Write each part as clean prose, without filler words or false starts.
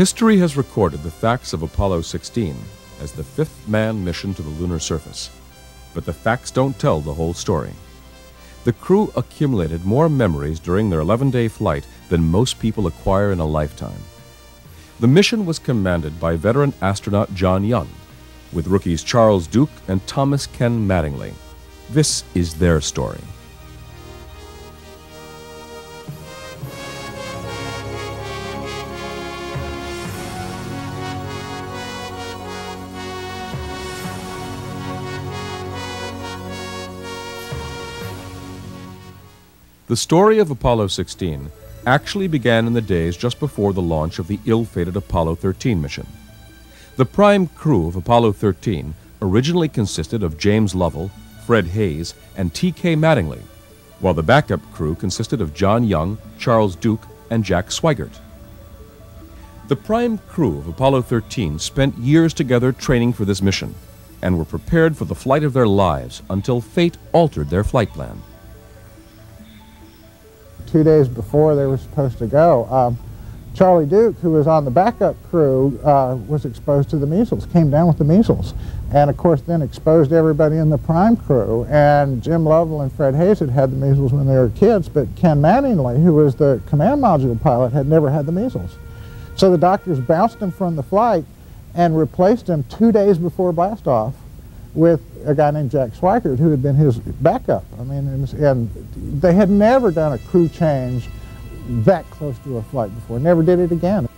History has recorded the facts of Apollo 16 as the fifth manned mission to the lunar surface. But the facts don't tell the whole story. The crew accumulated more memories during their 11-day flight than most people acquire in a lifetime. The mission was commanded by veteran astronaut John Young, with rookies Charles Duke and Thomas Ken Mattingly. This is their story. The story of Apollo 16 actually began in the days just before the launch of the ill-fated Apollo 13 mission. The prime crew of Apollo 13 originally consisted of James Lovell, Fred Hayes, and T.K. Mattingly, while the backup crew consisted of John Young, Charles Duke, and Jack Swigert. The prime crew of Apollo 13 spent years together training for this mission and were prepared for the flight of their lives until fate altered their flight plan. 2 days before they were supposed to go, Charlie Duke, who was on the backup crew, was exposed to the measles, came down with the measles, and of course then exposed everybody in the prime crew. And Jim Lovell and Fred Hayes had had the measles when they were kids, but Ken Mattingly, who was the command module pilot, had never had the measles. So the doctors bounced him from the flight and replaced him 2 days before blastoff with a guy named Jack Swigert, who had been his backup. I mean, and they had never done a crew change that close to a flight before. Never did it again.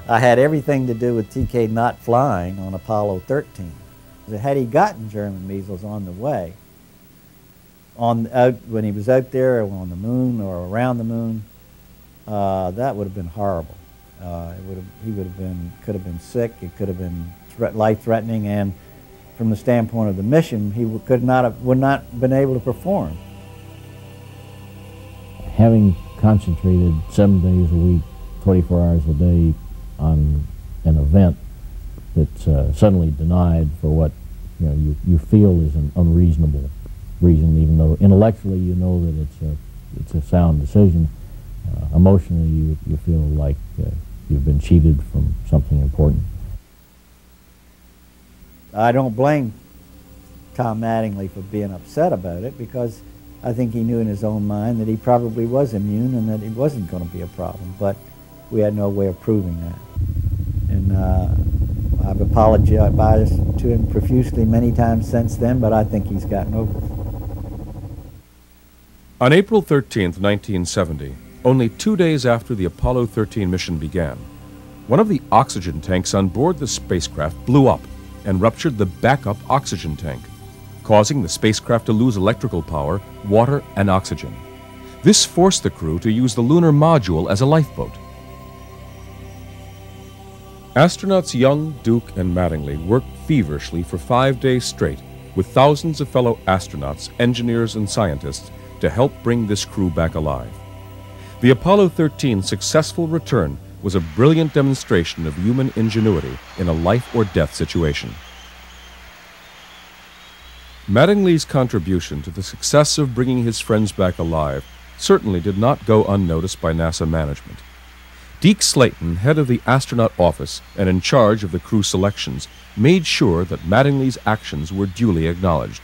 I had everything to do with TK not flying on Apollo 13. Had he gotten German measles on the way, when he was out there on the moon or around the moon, that would have been horrible. He could have been sick. It could have been life-threatening, and from the standpoint of the mission, he would not have been able to perform. Having concentrated 7 days a week, 24 hours a day on an event that's suddenly denied for what you feel is an unreasonable reason, even though intellectually you know that it's a sound decision, emotionally you feel like you've been cheated from something important. I don't blame Tom Mattingly for being upset about it, because I think he knew in his own mind that he probably was immune and that it wasn't going to be a problem, but we had no way of proving that. And I've apologized to him profusely many times since then, but I think he's gotten over it. On April 13th, 1970, only 2 days after the Apollo 13 mission began, one of the oxygen tanks on board the spacecraft blew up and ruptured the backup oxygen tank, causing the spacecraft to lose electrical power, water, and oxygen. This forced the crew to use the lunar module as a lifeboat. Astronauts Young, Duke, and Mattingly worked feverishly for 5 days straight with thousands of fellow astronauts, engineers, and scientists to help bring this crew back alive. The Apollo 13 successful return was a brilliant demonstration of human ingenuity in a life-or-death situation. Mattingly's contribution to the success of bringing his friends back alive certainly did not go unnoticed by NASA management. Deke Slayton, head of the astronaut office and in charge of the crew selections, made sure that Mattingly's actions were duly acknowledged.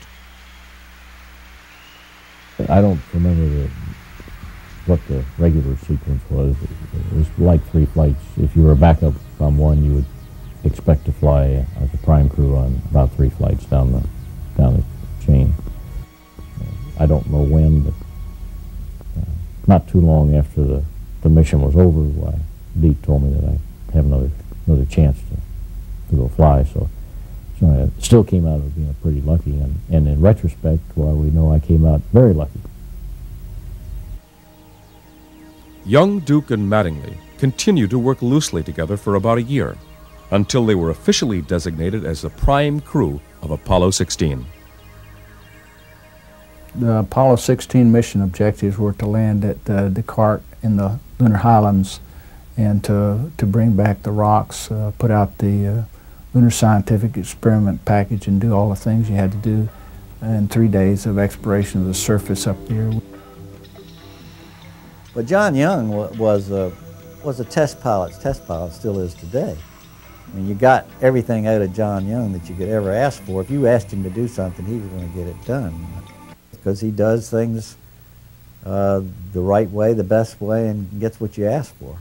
I don't remember what the regular sequence was. It was like 3 flights. If you were a backup on one, you would expect to fly as a prime crew on about 3 flights down the chain. I don't know when, but not too long after the mission was over, Deke told me that I have another chance to go fly. So I still came out of being pretty lucky, and in retrospect, well, we know I came out very lucky. Young, Duke, and Mattingly continued to work loosely together for about a year, until they were officially designated as the prime crew of Apollo 16. The Apollo 16 mission objectives were to land at Descartes in the lunar highlands and to bring back the rocks, put out the lunar scientific experiment package, and do all the things you had to do in 3 days of exploration of the surface up there. But John Young was was a test pilot still is today. I mean, you got everything out of John Young that you could ever ask for. If you asked him to do something, he was going to get it done. Because he does things the right way, the best way, and gets what you ask for.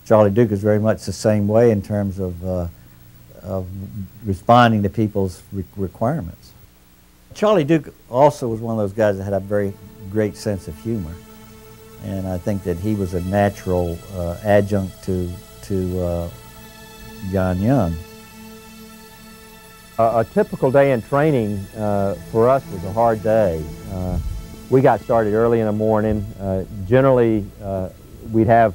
Charlie Duke is very much the same way in terms of responding to people's requirements. Charlie Duke also was one of those guys that had a very great sense of humor. And I think that he was a natural adjunct to John Young. A typical day in training for us was a hard day. We got started early in the morning. Generally, we'd have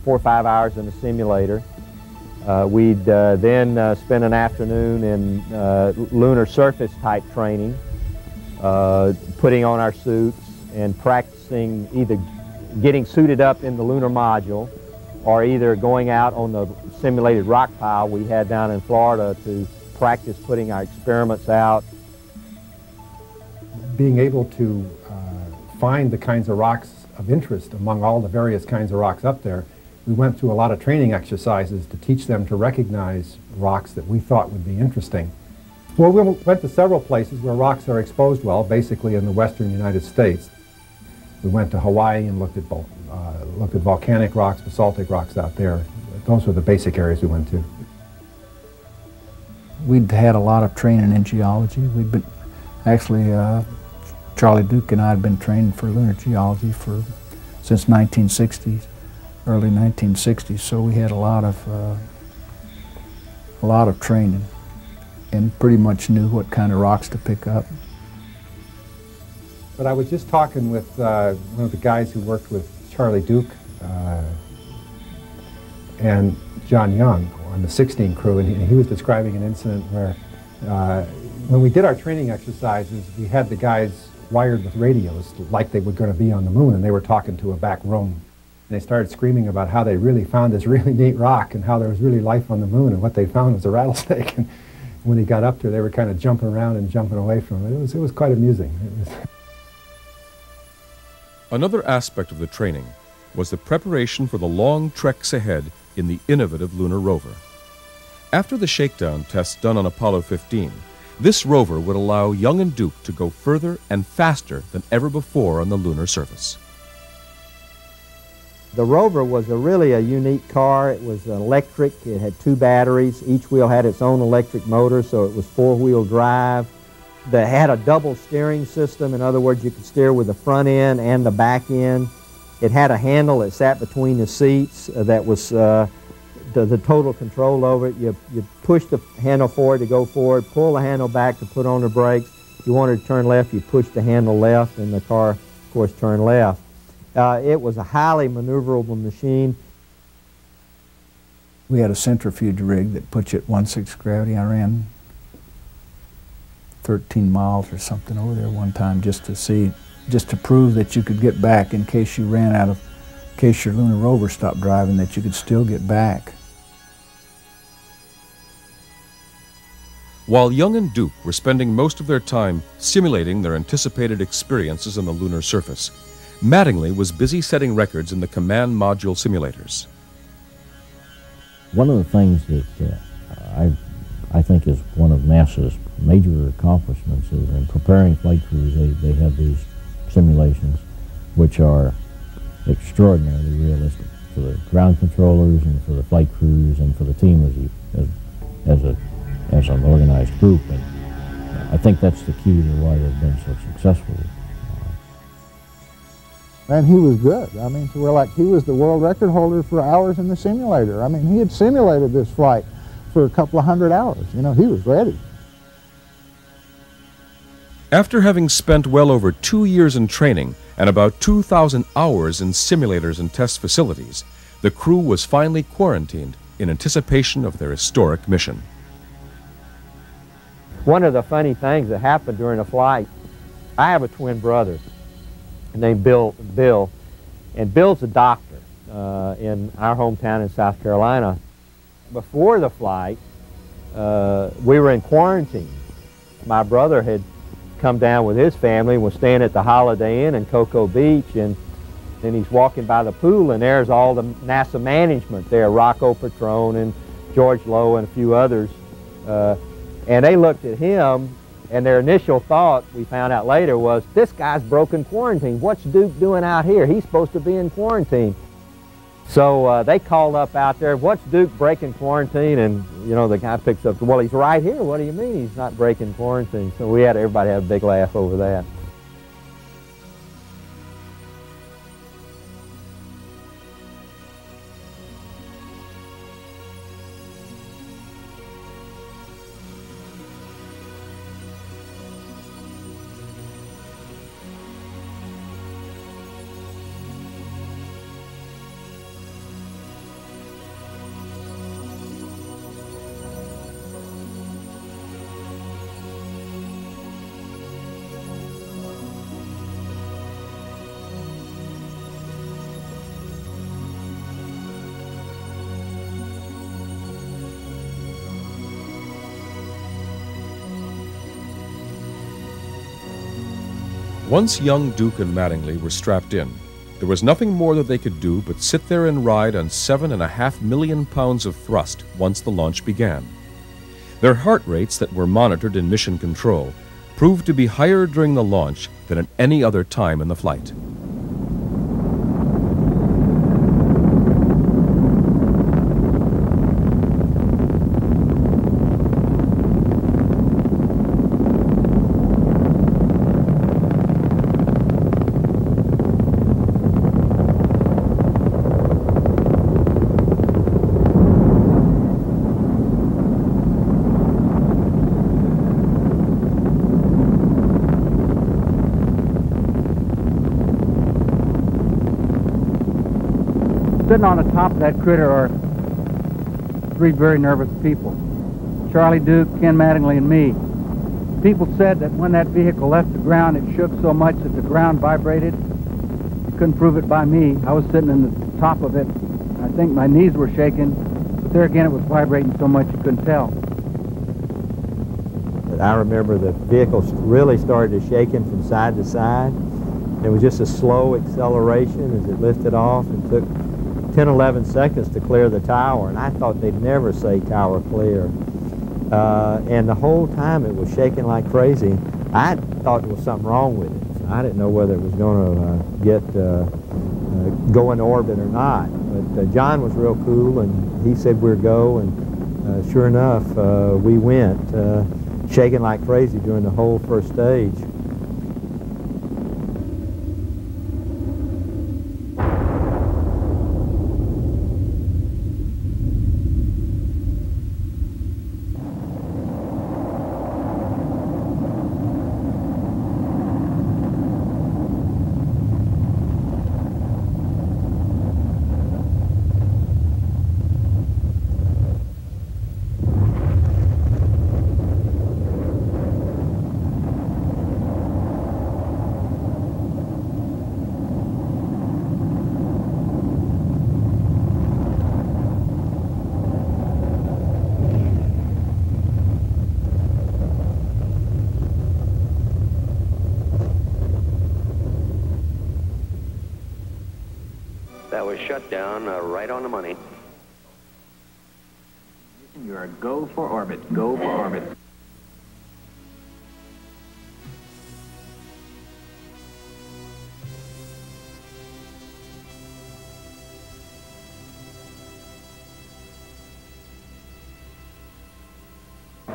4 or 5 hours in the simulator. We'd then spend an afternoon in lunar surface type training, putting on our suits and practicing either getting suited up in the lunar module or either going out on the simulated rock pile we had down in Florida to practice putting our experiments out. Being able to find the kinds of rocks of interest among all the various kinds of rocks up there, we went through a lot of training exercises to teach them to recognize rocks that we thought would be interesting. Well, we went to several places where rocks are exposed well, basically in the western United States. We went to Hawaii and looked at volcanic rocks, basaltic rocks out there. Those were the basic areas we went to. We'd had a lot of training in geology. We'd been, actually, Charlie Duke and I had been training for lunar geology since 1960s, early 1960s. So we had a lot of training, and pretty much knew what kind of rocks to pick up. But I was just talking with one of the guys who worked with Charlie Duke and John Young on the 16 crew, and he was describing an incident where when we did our training exercises, we had the guys wired with radios like they were going to be on the moon, and they were talking to a back room. And they started screaming about how they really found this really neat rock and how there was really life on the moon, and what they found was a rattlesnake. And when he got up there, they were kind of jumping around and jumping away from it. It was quite amusing. Another aspect of the training was the preparation for the long treks ahead in the innovative lunar rover. After the shakedown tests done on Apollo 15, this rover would allow Young and Duke to go further and faster than ever before on the lunar surface. The rover was really a unique car. It was electric. It had 2 batteries. Each wheel had its own electric motor, so it was 4-wheel drive. They had a double steering system. In other words, you could steer with the front end and the back end. It had a handle that sat between the seats that was the total control over it. You push the handle forward to go forward, pull the handle back to put on the brakes. If you wanted to turn left, you push the handle left, and the car, of course, turned left. It was a highly maneuverable machine. We had a centrifuge rig that put you at 1/6 gravity. I ran 13 miles or something over there one time just to prove that you could get back in case you ran out of, in case your lunar rover stopped driving, that you could still get back. While Young and Duke were spending most of their time simulating their anticipated experiences on the lunar surface, Mattingly was busy setting records in the command module simulators. One of the things that I think is one of NASA's major accomplishments is in preparing flight crews, they have these simulations which are extraordinarily realistic for the ground controllers and for the flight crews and for the team as an organized group. And I think that's the key to why they've been so successful. And he was good. I mean, to where like he was the world record holder for hours in the simulator. I mean, he had simulated this flight for a couple of 100 hours. You know, he was ready. After having spent well over 2 years in training and about 2,000 hours in simulators and test facilities, the crew was finally quarantined in anticipation of their historic mission. One of the funny things that happened during a flight, I have a twin brother named Bill, and Bill's a doctor in our hometown in South Carolina. Before the flight, we were in quarantine. My brother had come down with his family and was staying at the Holiday Inn in Cocoa Beach, and And he's walking by the pool, and there's all the NASA management there, Rocco Petrone and George Lowe and a few others. And they looked at him, and their initial thought, we found out later, was, this guy's broken quarantine. What's Duke doing out here? He's supposed to be in quarantine. So they called up out there, what's Duke breaking quarantine? And, you know, the guy picks up, well, he's right here. What do you mean he's not breaking quarantine? So everybody had a big laugh over that. Once young Duke and Mattingly were strapped in, there was nothing more that they could do but sit there and ride on 7.5 million pounds of thrust once the launch began. Their heart rates that were monitored in mission control proved to be higher during the launch than at any other time in the flight. Sitting on the top of that critter are three very nervous people. Charlie Duke, Ken Mattingly, and me. People said that when that vehicle left the ground, it shook so much that the ground vibrated. You couldn't prove it by me. I was sitting in the top of it. I think my knees were shaking, but there again it was vibrating so much you couldn't tell. I remember the vehicle really started to shaking from side to side. It was just a slow acceleration as it lifted off and took 10, 11 seconds to clear the tower, and I thought they'd never say tower clear. And the whole time it was shaking like crazy. I thought there was something wrong with it. So I didn't know whether it was going to go in orbit or not. But John was real cool, and he said we'd go, and sure enough, we went, shaking like crazy during the whole first stage. That was shut down right on the money. You're a go for orbit. Go for orbit.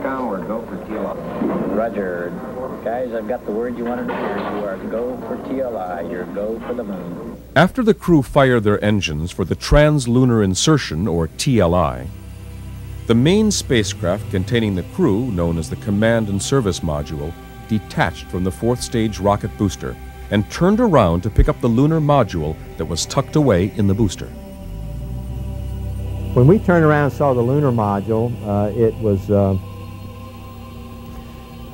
Or go for TLI. Roger. Guys, I've got the word you wanted to hear. You are go for TLI. You're go for the moon. After the crew fired their engines for the Trans-Lunar Insertion, or TLI, the main spacecraft containing the crew, known as the Command and Service Module, detached from the fourth stage rocket booster and turned around to pick up the lunar module that was tucked away in the booster. When we turned around and saw the lunar module, it was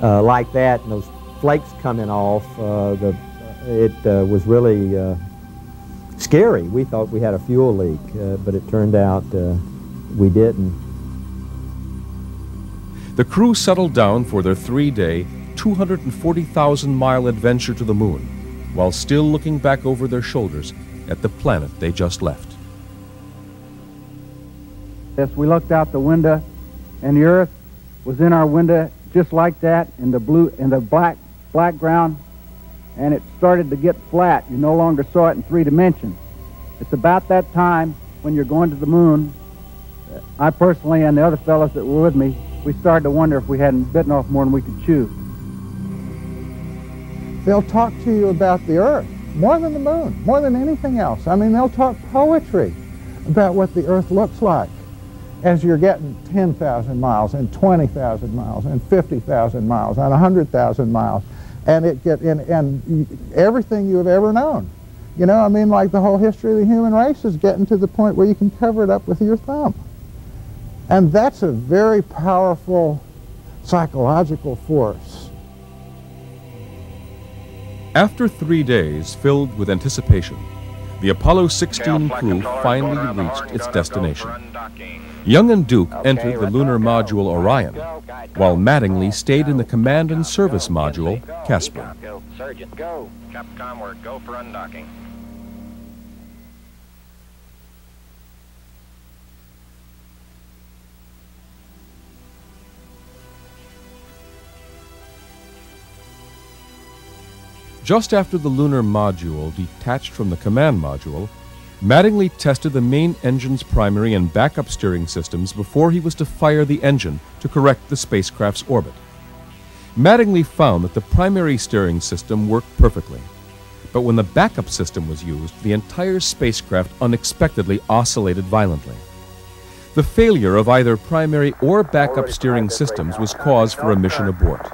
like that, and those flakes coming off. It was really scary. We thought we had a fuel leak, but it turned out we didn't. The crew settled down for their 3-day, 240,000-mile adventure to the moon, while still looking back over their shoulders at the planet they just left. Yes, we looked out the window, and the Earth was in our window just like that, in the black ground, and it started to get flat. You no longer saw it in 3 dimensions. It's about that time when you're going to the moon. I personally and the other fellows that were with me, we started to wonder if we hadn't bitten off more than we could chew. They'll talk to you about the Earth more than the moon, more than anything else. I mean, they'll talk poetry about what the Earth looks like as you're getting 10,000 miles and 20,000 miles and 50,000 miles and 100,000 miles, and everything you have ever known. You know, I mean, like the whole history of the human race is getting to the point where you can cover it up with your thumb. And that's a very powerful psychological force. After 3 days filled with anticipation, the Apollo 16 crew finally reached its destination. Young and Duke entered the lunar module Orion, while Mattingly stayed in the command and service module Casper. Sergeant, go. Capcom, we're go for undocking. Just after the lunar module detached from the command module, Mattingly tested the main engine's primary and backup steering systems before he was to fire the engine to correct the spacecraft's orbit. Mattingly found that the primary steering system worked perfectly, but when the backup system was used, the entire spacecraft unexpectedly oscillated violently. The failure of either primary or backup steering systems was cause for a mission abort.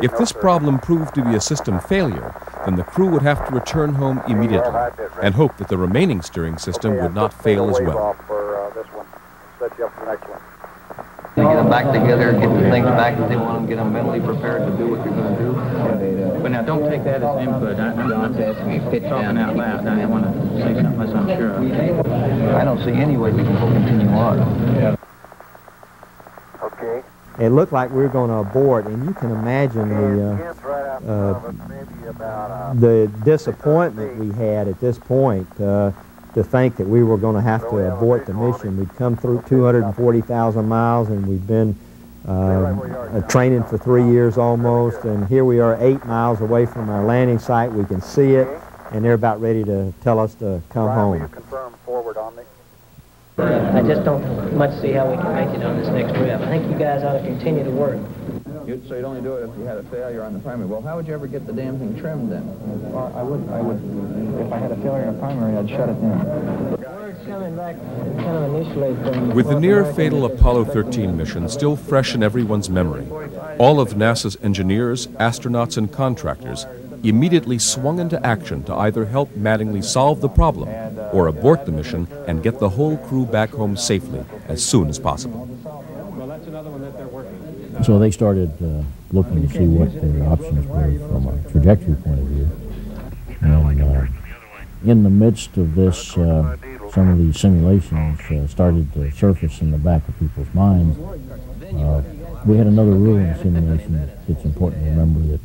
If this problem proved to be a system failure, then the crew would have to return home immediately and hope that the remaining steering system would not fail as well. They get them back together, get the things back that they want them, get them mentally prepared to do what they're going to do. But now, don't take that as input. I'm talking out loud. I want to say something as I'm sure of. I don't see any way we can continue on. Okay. It looked like we were going to abort, and you can imagine the disappointment we had at this point to think that we were going to have to abort the mission. We'd come through 240,000 miles, and we'd been training for 3 years almost, and here we are 8 miles away from our landing site. We can see it, and they're about ready to tell us to come home. I just don't much see how we can make it on this next trip. I think you guys ought to continue to work. So you'd only do it if you had a failure on the primary. Well, how would you ever get the damn thing trimmed then? Well, I would, if I had a failure on the primary, I'd shut it down. Word's coming back kind of initially from... With the near-fatal Apollo 13 mission still fresh in everyone's memory, all of NASA's engineers, astronauts, and contractors immediately swung into action to either help Mattingly solve the problem or abort the mission and get the whole crew back home safely as soon as possible. So they started looking to see what their options were from a trajectory point of view. And in the midst of this, some of these simulations started to surface in the back of people's minds. We had another rule in the simulation. It's important to remember that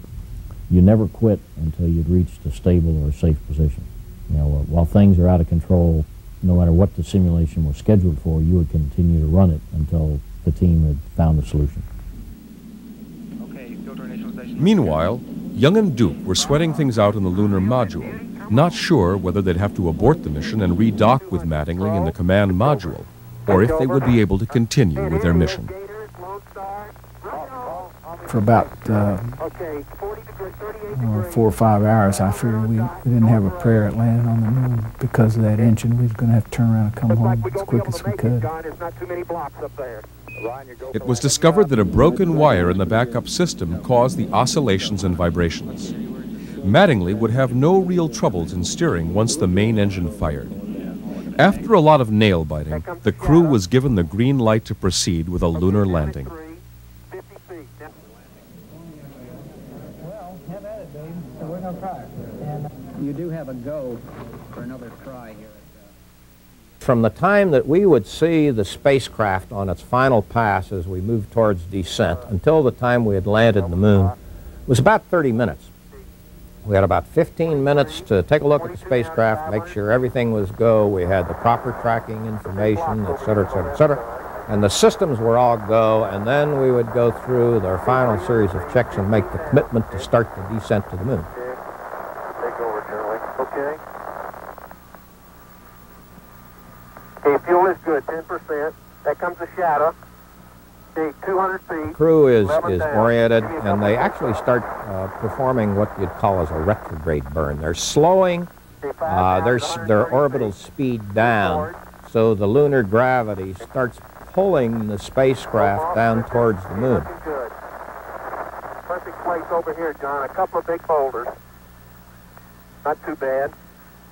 you never quit until you'd reached a stable or a safe position. You know, while things are out of control, no matter what the simulation was scheduled for, you would continue to run it until the team had found a solution. Meanwhile, Young and Duke were sweating things out in the lunar module, not sure whether they'd have to abort the mission and redock with Mattingly in the command module, or if they would be able to continue with their mission. For about 4 or 5 hours, I figured we didn't have a prayer at landing on the moon because of that engine. We was going to have to turn around and come home as quick as we could. It was discovered that a broken wire in the backup system caused the oscillations and vibrations. Mattingly would have no real troubles in steering once the main engine fired. After a lot of nail-biting, the crew was given the green light to proceed with a lunar landing. You do have a go for another try here. From the time that we would see the spacecraft on its final pass as we moved towards descent until the time we had landed on the moon was about 30 minutes. We had about 15 minutes to take a look at the spacecraft, make sure everything was go. We had the proper tracking information, et cetera, et cetera, et cetera. And the systems were all go, and then we would go through their final series of checks and make the commitment to start the descent to the moon. Take over, Charlie. Okay, fuel is good, 10%. That comes the shadow. Okay, 200 feet. The crew is oriented, and they actually start performing what you'd call as a retrograde burn. They're slowing their orbital speed down, so the lunar gravity starts pulling the spacecraft down towards the moon. Good. Perfect place over here, John. A couple of big boulders. Not too bad.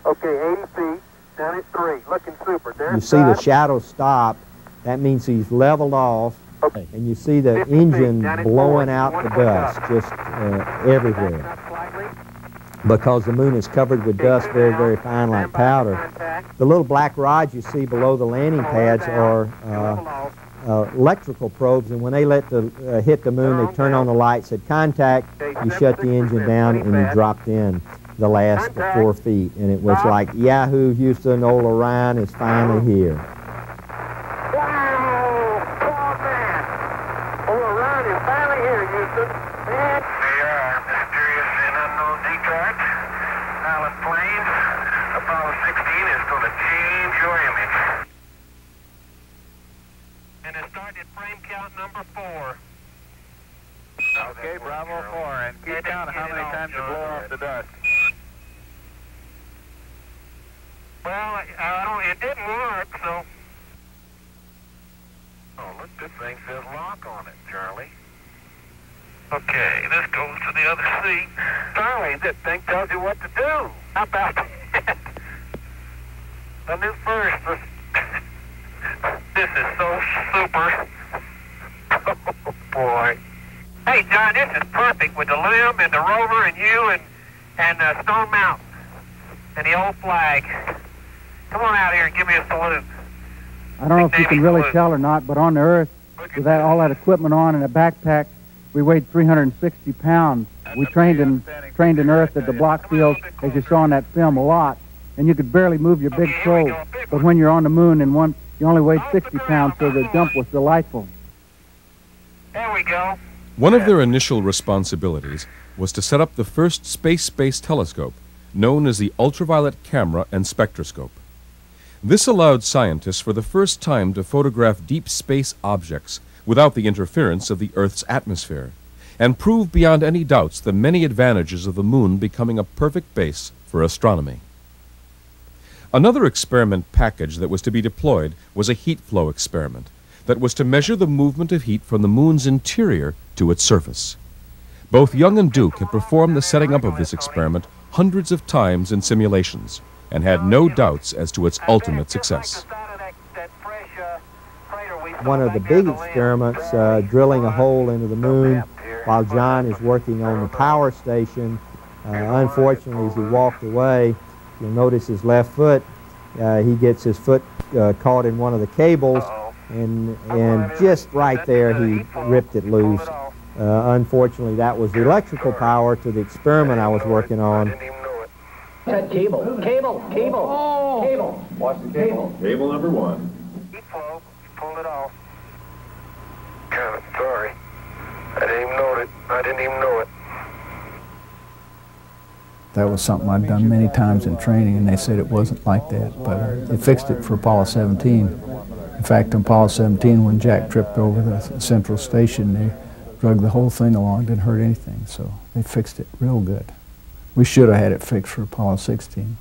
Okay, 80 feet. Down at 3. Looking super. There's you see the shadow stop. That means he's leveled off. Okay. And you see the engine blowing out the dust just everywhere. Because the moon is covered with dust, very, very fine like powder. The little black rods you see below the landing pads are electrical probes, and when they hit the moon, they turn on the lights at contact, you shut the engine down, and you dropped in the last 4 feet. And it was like, Yahoo, Houston, old Orion is finally here. Okay, Bravo 4, and keep count how many times you blow off the dust. Well, it didn't work, so... Oh, look, this thing says lock on it, Charlie. Okay, this goes to the other seat. Charlie, this thing tells you what to do. How about that? A new first. This is so super. Oh, boy. Hey, John, this is perfect with the limb and the rover and you and Stone Mountain and the old flag. Come on out here and give me a salute. I don't know if you can really tell or not, but on the Earth, with all that equipment on and a backpack, we weighed 360 pounds. We trained in Earth at the block field, as you saw in that film, a lot, and you could barely move your big toe. But when you're on the moon and you only weighed 60 pounds, so the jump was delightful. There we go. One of their initial responsibilities was to set up the first space-based telescope, known as the ultraviolet camera and spectroscope. This allowed scientists for the first time to photograph deep space objects without the interference of the Earth's atmosphere, and prove beyond any doubts the many advantages of the moon becoming a perfect base for astronomy. Another experiment package that was to be deployed was a heat flow experiment that was to measure the movement of heat from the moon's interior to its surface. Both Young and Duke had performed the setting up of this experiment hundreds of times in simulations and had no doubts as to its ultimate success. One of the big experiments, drilling a hole into the moon while John is working on the power station. Unfortunately, as he walked away, you'll notice his left foot, he gets his foot caught in one of the cables, and just right there he ripped it loose. Unfortunately, that was the electrical power to the experiment I was working on. Cable. Oh. Cable. Watch the cable. Cable number 1. Keep flow. Pull it off. God, I'm sorry. I didn't even know it. That was something I'd done many times in training, and they said it wasn't like that, but they fixed it for Apollo 17. In fact, on Apollo 17, when Jack tripped over the central station, they drug the whole thing along, didn't hurt anything, so they fixed it real good. We should have had it fixed for Apollo 16.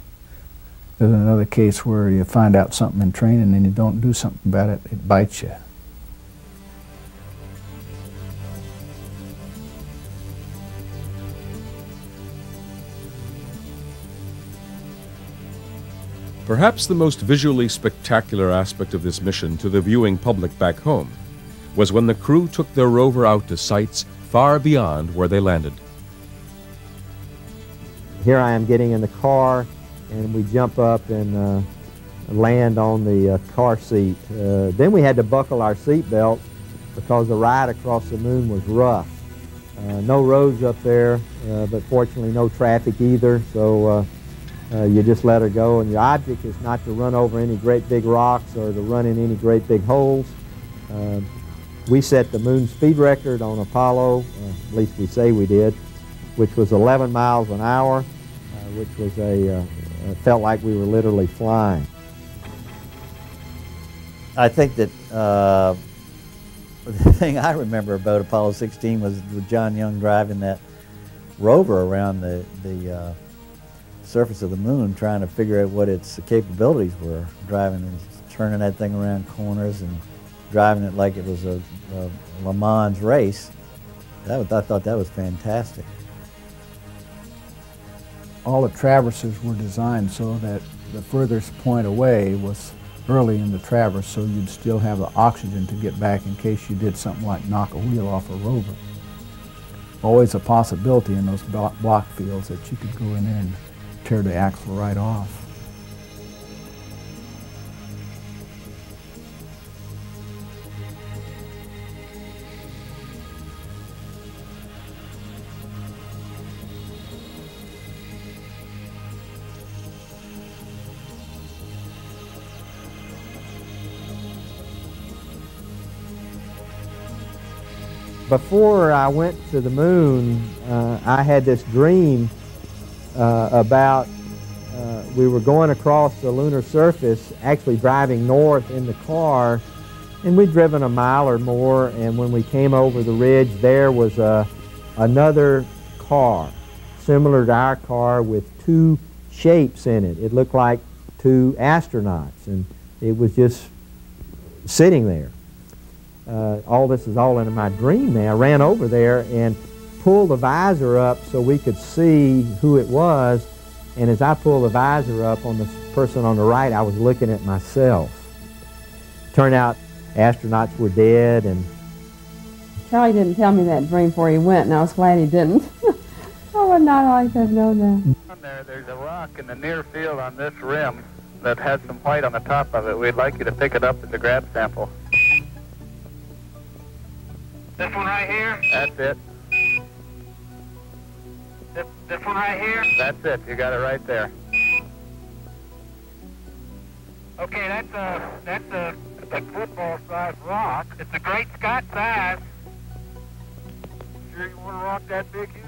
There's another case where you find out something in training and you don't do something about it, it bites you. Perhaps the most visually spectacular aspect of this mission to the viewing public back home was when the crew took their rover out to sites far beyond where they landed. Here I am getting in the car, and we jump up and land on the car seat. Then we had to buckle our seat belts because the ride across the moon was rough. No roads up there, but fortunately no traffic either, so you just let her go, and your object is not to run over any great big rocks or to run in any great big holes. We set the moon speed record on Apollo, at least we say we did, which was 11 miles an hour, which was felt like we were literally flying. I think that the thing I remember about Apollo 16 was John Young driving that rover around the surface of the moon, trying to figure out what its capabilities were, driving and turning that thing around corners and driving it like it was a Le Mans race. I thought that was fantastic. All the traverses were designed so that the furthest point away was early in the traverse, so you'd still have the oxygen to get back in case you did something like knock a wheel off a rover. Always a possibility in those block fields that you could go in there and tear the axle right off. Before I went to the moon, I had this dream about we were going across the lunar surface, actually driving north in the car, and we'd driven a mile or more, and when we came over the ridge, there was another car, similar to our car, with two shapes in it. It looked like two astronauts, and it was just sitting there. All this is all in my dream now. I ran over there and pulled the visor up so we could see who it was, and as I pulled the visor up on the person on the right, I was looking at myself. Turned out astronauts were dead, and Charlie didn't tell me that dream before he went, and I was glad he didn't. I would not like to have known that. There's a rock in the near field on this rim that has some white on the top of it. We'd like you to pick it up as a grab sample. This one right here? That's it. This one right here? That's it. You got it right there. Okay, that's a football-sized rock. It's a great Scott size. Sure you want a rock that big, Hugh?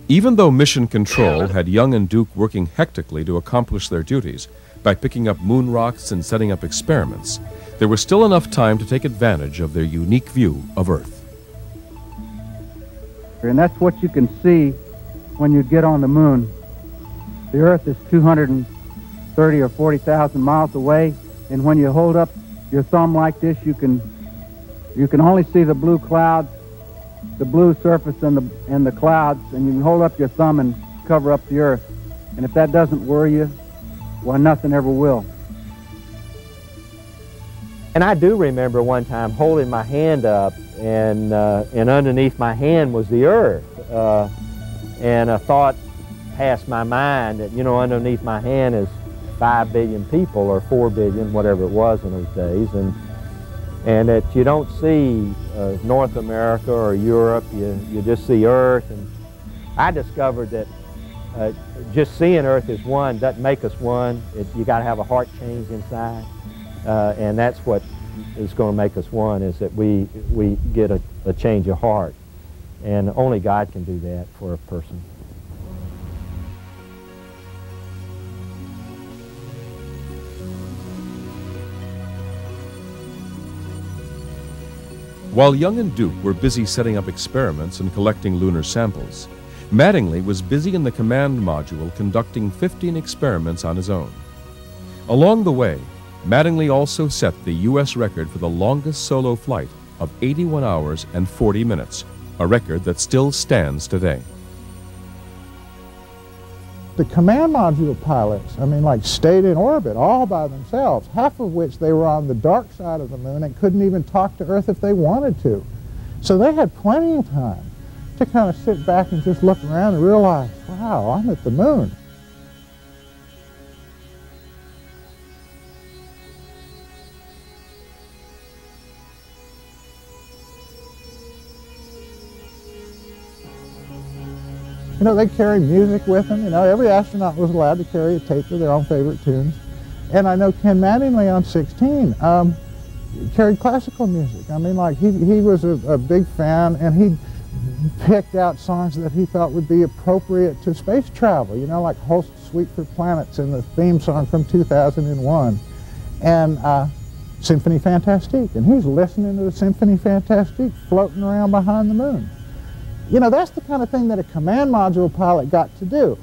Even though Mission Control had Young and Duke working hectically to accomplish their duties by picking up moon rocks and setting up experiments, there was still enough time to take advantage of their unique view of Earth. And that's what you can see when you get on the moon. The Earth is 230 or 40,000 miles away, and when you hold up your thumb like this, you can only see the blue clouds, the blue surface and the clouds, and you can hold up your thumb and cover up the Earth. And if that doesn't worry you, well, nothing ever will. And I do remember one time holding my hand up, and underneath my hand was the Earth. And a thought passed my mind that, you know, underneath my hand is 5 billion people, or 4 billion, whatever it was in those days, and that you don't see North America or Europe, you just see Earth. And I discovered that just seeing Earth as one doesn't make us one. You got to have a heart change inside. And that's what is going to make us one, is that we get a change of heart. And only God can do that for a person. While Young and Duke were busy setting up experiments and collecting lunar samples, Mattingly was busy in the command module conducting 15 experiments on his own. Along the way, Mattingly also set the U.S. record for the longest solo flight of 81 hours and 40 minutes, a record that still stands today. The command module pilots, stayed in orbit all by themselves, half of which they were on the dark side of the moon and couldn't even talk to Earth if they wanted to. So they had plenty of time to kind of sit back and just look around and realize, wow, I'm at the moon. You know, they carried music with them. You know, every astronaut was allowed to carry a tape of their own favorite tunes. And I know Ken Mattingly on 16 carried classical music. I mean, like, he was a big fan, and he picked out songs that he thought would be appropriate to space travel, you know, like Holst's Suite for Planets and the theme song from 2001, and Symphony Fantastique. And he's listening to the Symphony Fantastique floating around behind the moon. You know, that's the kind of thing that a command module pilot got to do.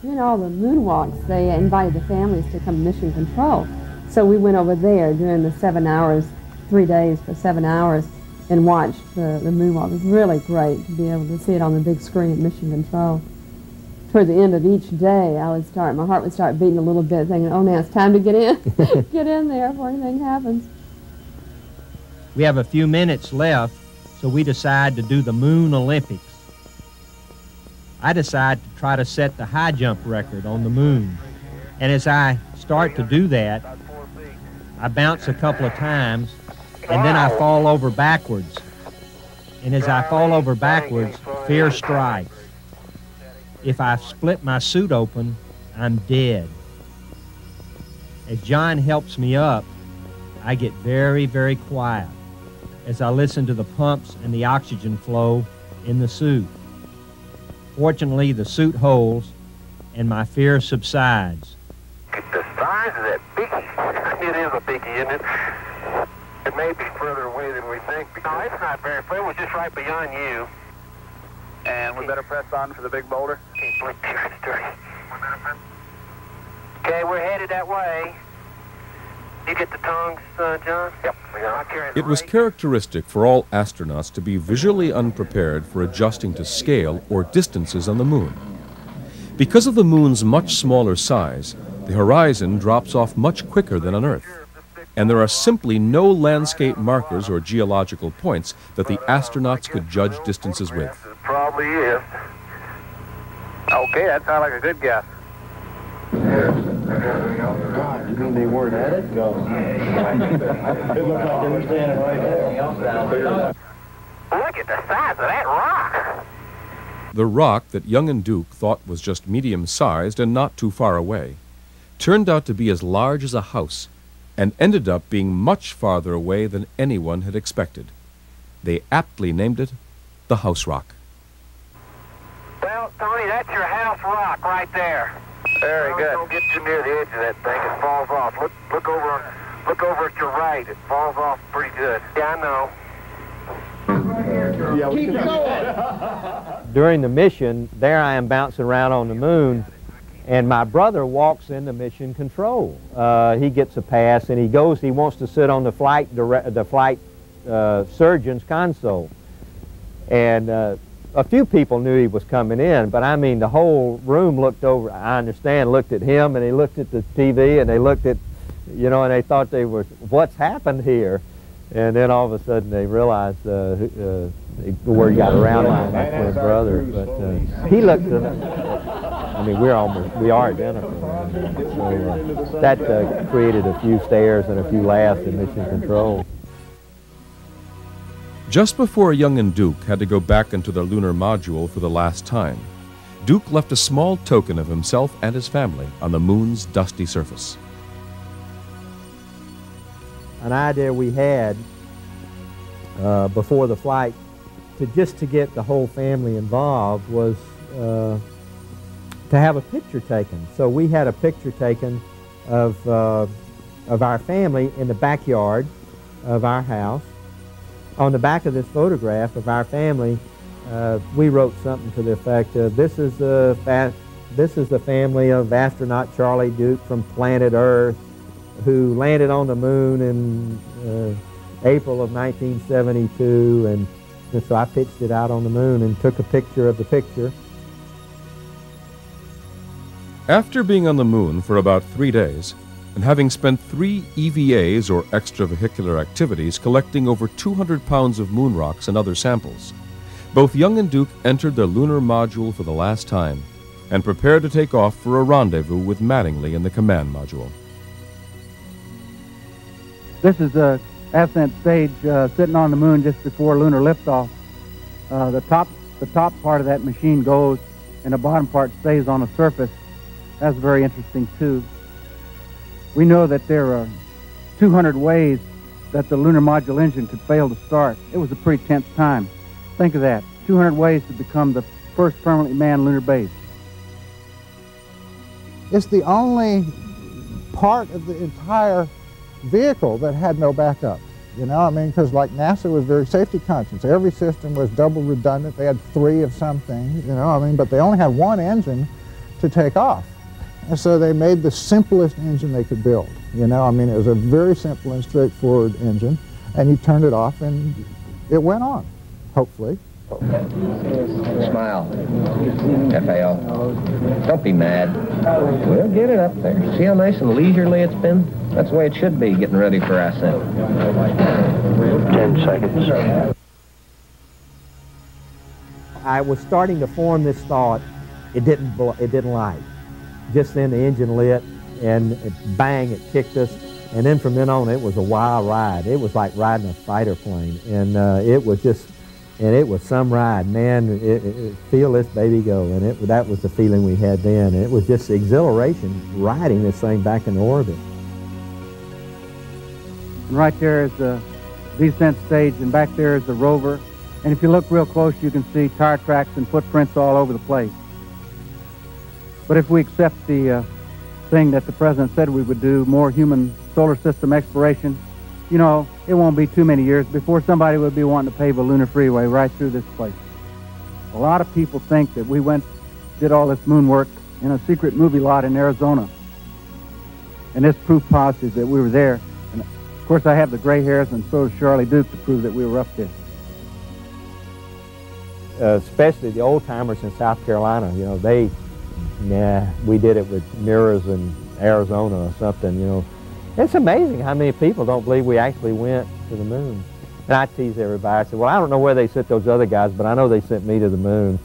You know, all the moonwalks, they invited the families to come mission control. So we went over there during the 7 hours, 3 days for 7 hours, and watched the moonwalk. It was really great to be able to see it on the big screen at mission control. Toward the end of each day, my heart would start beating a little bit, thinking, oh, now it's time to get in, get in there before anything happens. We have a few minutes left, so we decide to do the Moon Olympics. I decide to try to set the high jump record on the moon. And as I start to do that, I bounce a couple of times, and then I fall over backwards. And as I fall over backwards, fear strikes. If I split my suit open, I'm dead. As John helps me up, I get very, very quiet as I listen to the pumps and the oxygen flow in the suit. Fortunately, the suit holds, and my fear subsides. The size of that biggie, it is a biggie, isn't it? It may be further away than we think. No, it's not very far. It was just right beyond you. And we better press on for the big boulder? Okay, we're headed that way. You get the tongs, John? Yep. It was characteristic for all astronauts to be visually unprepared for adjusting to scale or distances on the moon. Because of the moon's much smaller size, the horizon drops off much quicker than on Earth, and there are simply no landscape markers or geological points that the astronauts could judge distances with. Probably is. Okay, that sounds like a good guess. God, you mean they weren't at it? Go. It looked like they were standing right there. Look at the size of that rock. The rock that Young and Duke thought was just medium-sized and not too far away turned out to be as large as a house and ended up being much farther away than anyone had expected. They aptly named it the House Rock. Well, Tony, that's your house rock right there. Very good. Don't get too near the edge of that thing. It falls off. Look over at your right. It falls off pretty good. Yeah, I know. Keep going. During the mission, there I am bouncing around on the moon, and my brother walks into mission control. He gets a pass, and he wants to sit on the flight surgeon's console. And a few people knew he was coming in, but I mean the whole room looked over, I understand, looked at him, and they looked at the TV, and they looked at, you know, and they thought they were, what's happened here? And then all of a sudden they realized the word got around like my brother, but he looked at I mean, we are identical. So that created a few stares and a few laughs in mission control. Just before Young and Duke had to go back into their lunar module for the last time, Duke left a small token of himself and his family on the moon's dusty surface. An idea we had before the flight to get the whole family involved was to have a picture taken. So we had a picture taken of our family in the backyard of our house. On the back of this photograph of our family, we wrote something to the effect of, this is the family of astronaut Charlie Duke from planet Earth, who landed on the moon in April of 1972, and so I pitched it out on the moon and took a picture of the picture. After being on the moon for about 3 days, and having spent 3 EVAs, or extravehicular activities, collecting over 200 pounds of moon rocks and other samples, both Young and Duke entered their lunar module for the last time and prepared to take off for a rendezvous with Mattingly in the command module. This is the ascent stage sitting on the moon just before lunar liftoff. The top part of that machine goes, and the bottom part stays on the surface. That's very interesting too. We know that there are 200 ways that the lunar module engine could fail to start. It was a pretty tense time. Think of that, 200 ways to become the first permanently manned lunar base. It's the only part of the entire vehicle that had no backup. You know, I mean, because like NASA was very safety conscious. Every system was double redundant. They had 3 of something, you know, I mean, but they only had 1 engine to take off. And so they made the simplest engine they could build. You know, I mean, it was a very simple and straightforward engine, and you turned it off and it went on, hopefully. Smile. FAO. Don't be mad. We'll get it up there. See how nice and leisurely it's been? That's the way it should be, getting ready for ascent. 10 seconds. I was starting to form this thought. It didn't light. Just then the engine lit, and bang, it kicked us. And then from then on, it was a wild ride. It was like riding a fighter plane, and it was some ride, man. Feel this baby go, and that was the feeling we had then. It was just exhilaration riding this thing back in orbit. And right there is the descent stage, and back there is the rover. And if you look real close, you can see tire tracks and footprints all over the place. But if we accept the thing that the President said we would do, more human solar system exploration, you know, it won't be too many years before somebody would be wanting to pave a lunar freeway right through this place. A lot of people think that we did all this moon work in a secret movie lot in Arizona. And this proof positive that we were there. And of course, I have the gray hairs, and so does Charlie Duke, to prove that we were up there. Especially the old-timers in South Carolina, you know, we did it with mirrors in Arizona or something, you know. It's amazing how many people don't believe we actually went to the moon. And I tease everybody. I say, well, I don't know where they sent those other guys, but I know they sent me to the moon.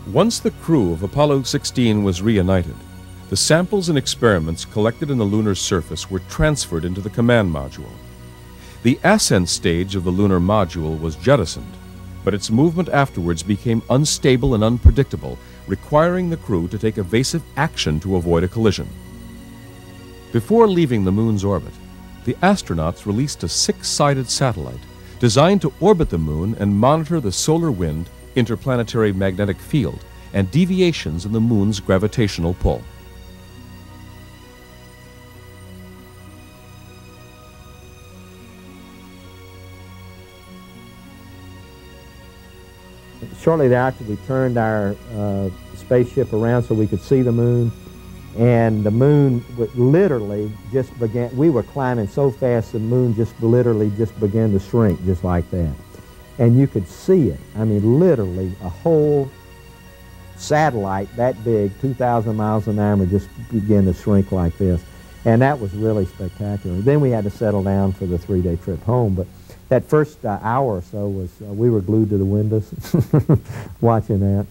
Once the crew of Apollo 16 was reunited, the samples and experiments collected in the lunar surface were transferred into the command module. The ascent stage of the lunar module was jettisoned, but its movement afterwards became unstable and unpredictable, requiring the crew to take evasive action to avoid a collision. Before leaving the moon's orbit, the astronauts released a 6-sided satellite designed to orbit the moon and monitor the solar wind, interplanetary magnetic field, and deviations in the moon's gravitational pull. Shortly thereafter, we turned our spaceship around so we could see the moon, and the moon literally just began. We were climbing so fast, the moon just literally just began to shrink, just like that. And you could see it. I mean, literally, a whole satellite that big, 2,000 miles in diameter, just began to shrink like this. And that was really spectacular. Then we had to settle down for the 3-day trip home, but that first hour or so was, we were glued to the windows watching that.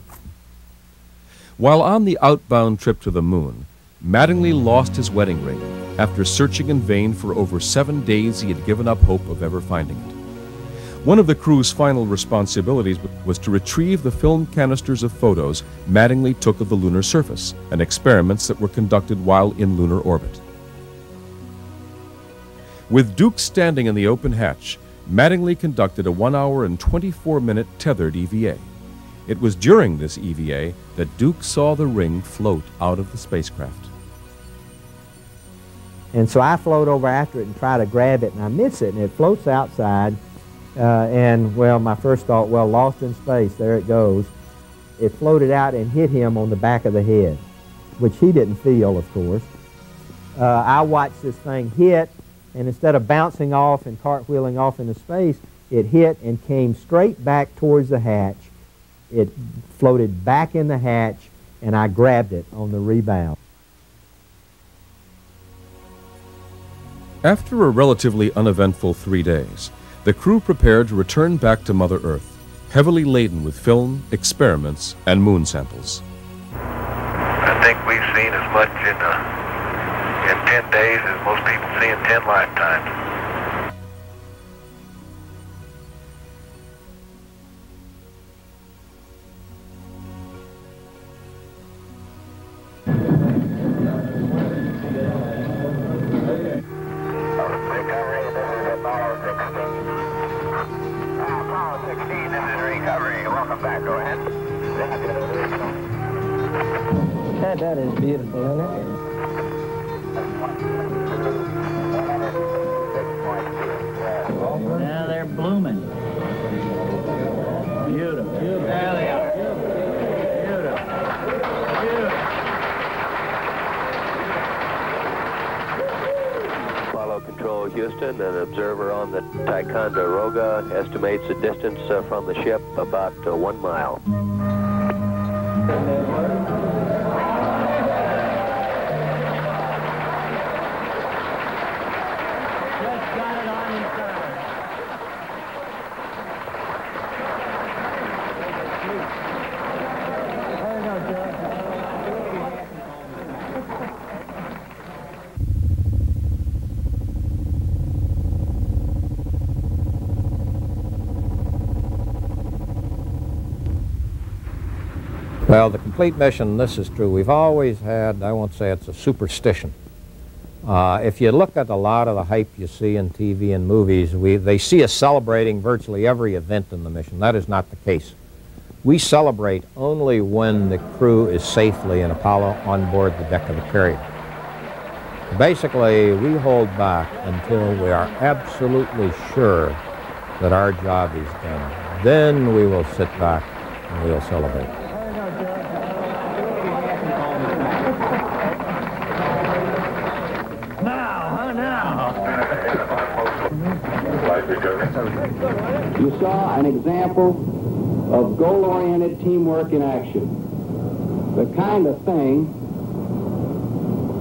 While on the outbound trip to the moon, Mattingly lost his wedding ring. After searching in vain for over 7 days, he had given up hope of ever finding it. One of the crew's final responsibilities was to retrieve the film canisters of photos Mattingly took of the lunar surface and experiments that were conducted while in lunar orbit. With Duke standing in the open hatch, Mattingly conducted a 1-hour and 24-minute tethered EVA. It was during this EVA that Duke saw the ring float out of the spacecraft. And so I float over after it and try to grab it, and I miss it, and it floats outside. And, well, my first thought, well, lost in space, there it goes. It floated out and hit him on the back of the head, which he didn't feel, of course. I watched this thing hit, and instead of bouncing off and cartwheeling off into space, it hit and came straight back towards the hatch. It floated back in the hatch, and I grabbed it on the rebound. After a relatively uneventful 3 days, the crew prepared to return back to Mother Earth. heavily laden with film, experiments, and moon samples. I think we've seen as much in 10 days as most people see in 10 lifetimes. That is beautiful, isn't it? Now they're blooming. Beautiful. There they are. Beautiful. Apollo Control Houston, an observer on the Ticonderoga estimates the distance from the ship about 1 mile. Well, the complete mission, this is true. We've always had, I won't say it's a superstition. If you look at a lot of the hype you see in TV and movies, they see us celebrating virtually every event in the mission. That is not the case. We celebrate only when the crew is safely in Apollo on board the deck of the carrier. Basically, we hold back until we are absolutely sure that our job is done. Then we will sit back and we'll celebrate. You saw an example of goal-oriented teamwork in action. The kind of thing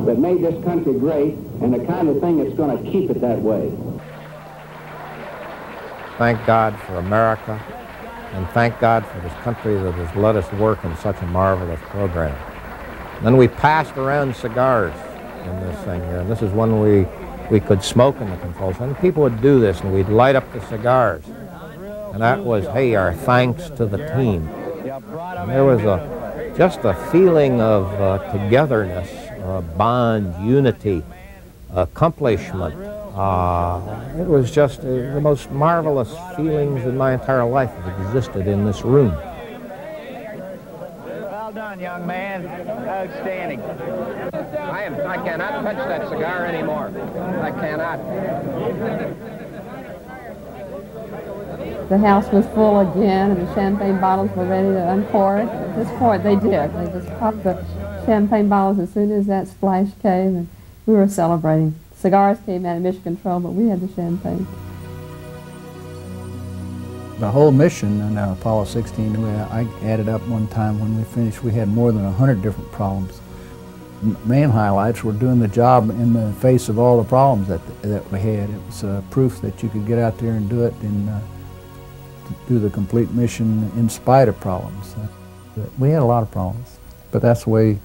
that made this country great and the kind of thing that's going to keep it that way. Thank God for America, and thank God for this country that has let us work in such a marvelous program. Then we passed around cigars in this thing here, and this is when we could smoke in the control center. And people would do this, and we'd light up the cigars. And that was, hey, our thanks to the team. And there was just a feeling of togetherness, bond, unity, accomplishment. It was just the most marvelous feelings in my entire life have existed in this room. Well done, young man. Outstanding. I cannot touch that cigar anymore. I cannot. The house was full again, and the champagne bottles were ready to uncork. At this point, they did. They just popped the champagne bottles as soon as that splash came, and we were celebrating. Cigars came out of mission control, but we had the champagne. The whole mission in Apollo 16, I added up one time when we finished, we had more than 100 different problems. Main highlights were doing the job in the face of all the problems that we had. It was proof that you could get out there and do it and do the complete mission in spite of problems. We had a lot of problems, but that's the way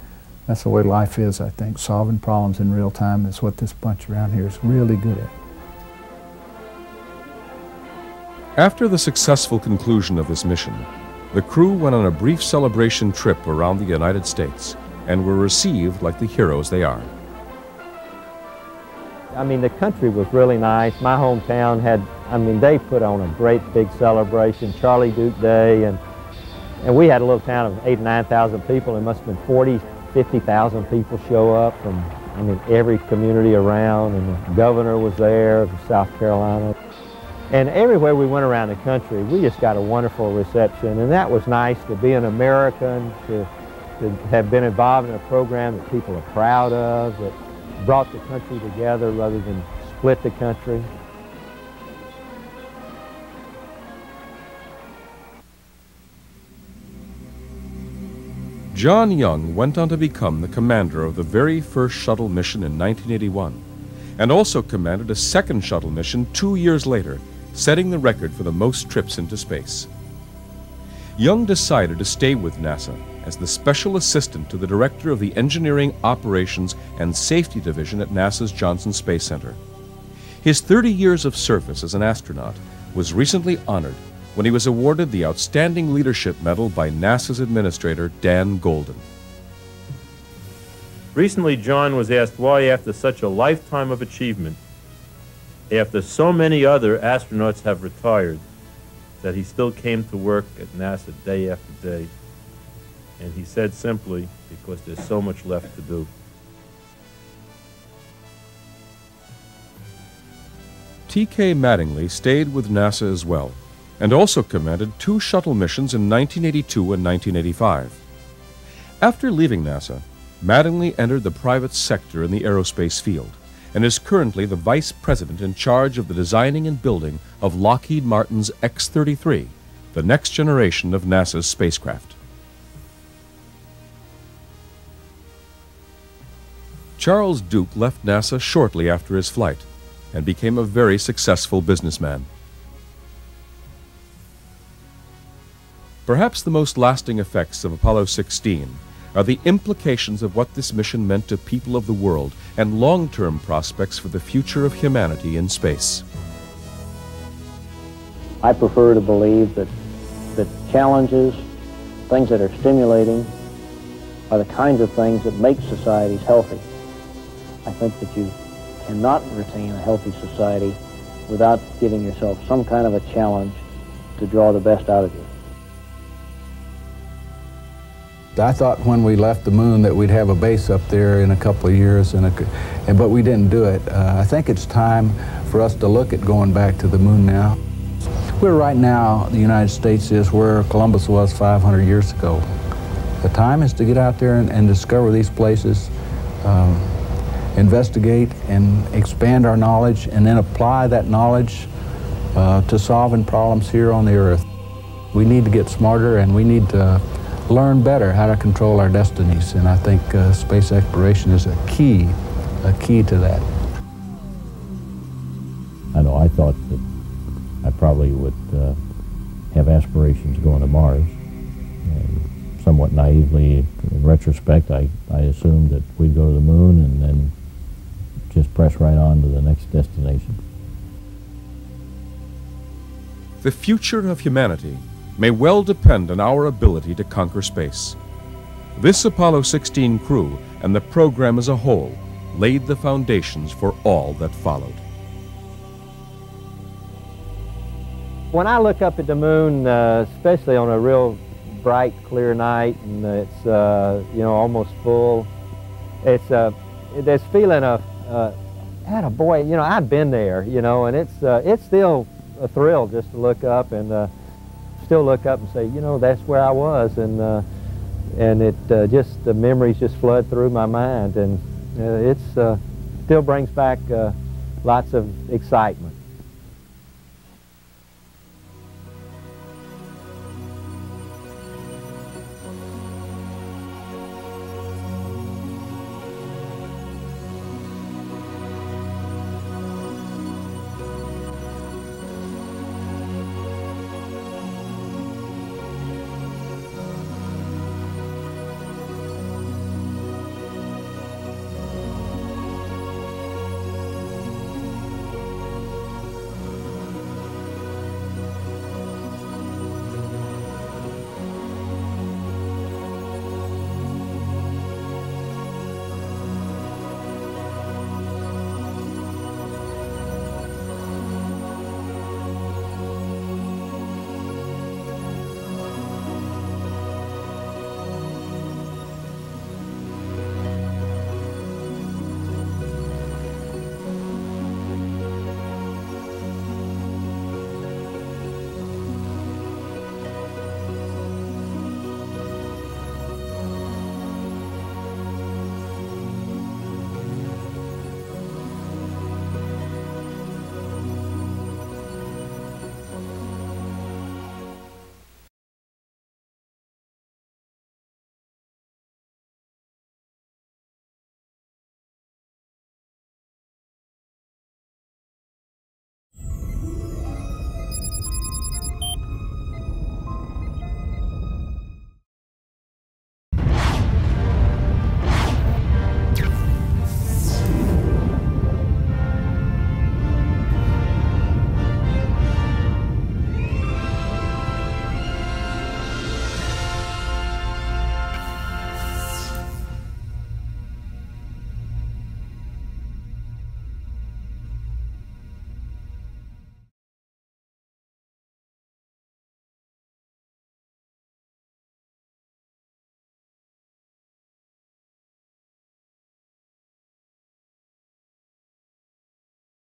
life is, I think. Solving problems in real time is what this bunch around here is really good at. After the successful conclusion of this mission, the crew went on a brief celebration trip around the United States and were received like the heroes they are. I mean, the country was really nice. My hometown had, they put on a great big celebration, Charlie Duke Day, and we had a little town of 8,000 or 9,000 people. There must have been 40,000, 50,000 people show up from, every community around, and the governor was there of South Carolina. And everywhere we went around the country, we just got a wonderful reception, and that was nice to be an American, to have been involved in a program that people are proud of, that brought the country together rather than split the country. John Young went on to become the commander of the very first shuttle mission in 1981, and also commanded a second shuttle mission 2 years later, setting the record for the most trips into space. Young decided to stay with NASA as the special assistant to the director of the Engineering, Operations, and Safety Division at NASA's Johnson Space Center. His 30 years of service as an astronaut was recently honored when he was awarded the Outstanding Leadership Medal by NASA's administrator, Dan Golden. Recently, John was asked why, after such a lifetime of achievement, after so many other astronauts have retired, that he still came to work at NASA day after day. And he said simply, because there's so much left to do. T.K. Mattingly stayed with NASA as well, and also commanded 2 shuttle missions in 1982 and 1985. After leaving NASA, Mattingly entered the private sector in the aerospace field, and is currently the vice president in charge of the designing and building of Lockheed Martin's X-33, the next generation of NASA's spacecraft. Charles Duke left NASA shortly after his flight and became a very successful businessman. Perhaps the most lasting effects of Apollo 16 are the implications of what this mission meant to people of the world and long-term prospects for the future of humanity in space. I prefer to believe that challenges, things that are stimulating, are the kinds of things that make societies healthy. I think that you cannot retain a healthy society without giving yourself some kind of a challenge to draw the best out of you. I thought when we left the moon that we'd have a base up there in a couple of years, but we didn't do it. I think it's time for us to look at going back to the moon now. We're right now, the United States is where Columbus was 500 years ago. The time is to get out there and discover these places, investigate and expand our knowledge, and then apply that knowledge to solving problems here on the Earth. We need to get smarter, and we need to learn better how to control our destinies, and I think space exploration is a key to that. I know I thought that I probably would have aspirations going to Mars. And somewhat naively, in retrospect, I assumed that we'd go to the moon and then just press right on to the next destination. The future of humanity may well depend on our ability to conquer space. This Apollo 16 crew and the program as a whole laid the foundations for all that followed. When I look up at the moon, especially on a real bright, clear night, and it's almost full, it's this feeling of, attaboy, I've been there, and it's still a thrill just to look up and still look up and say, that's where I was, and it just the memories just flood through my mind, and it still brings back lots of excitement.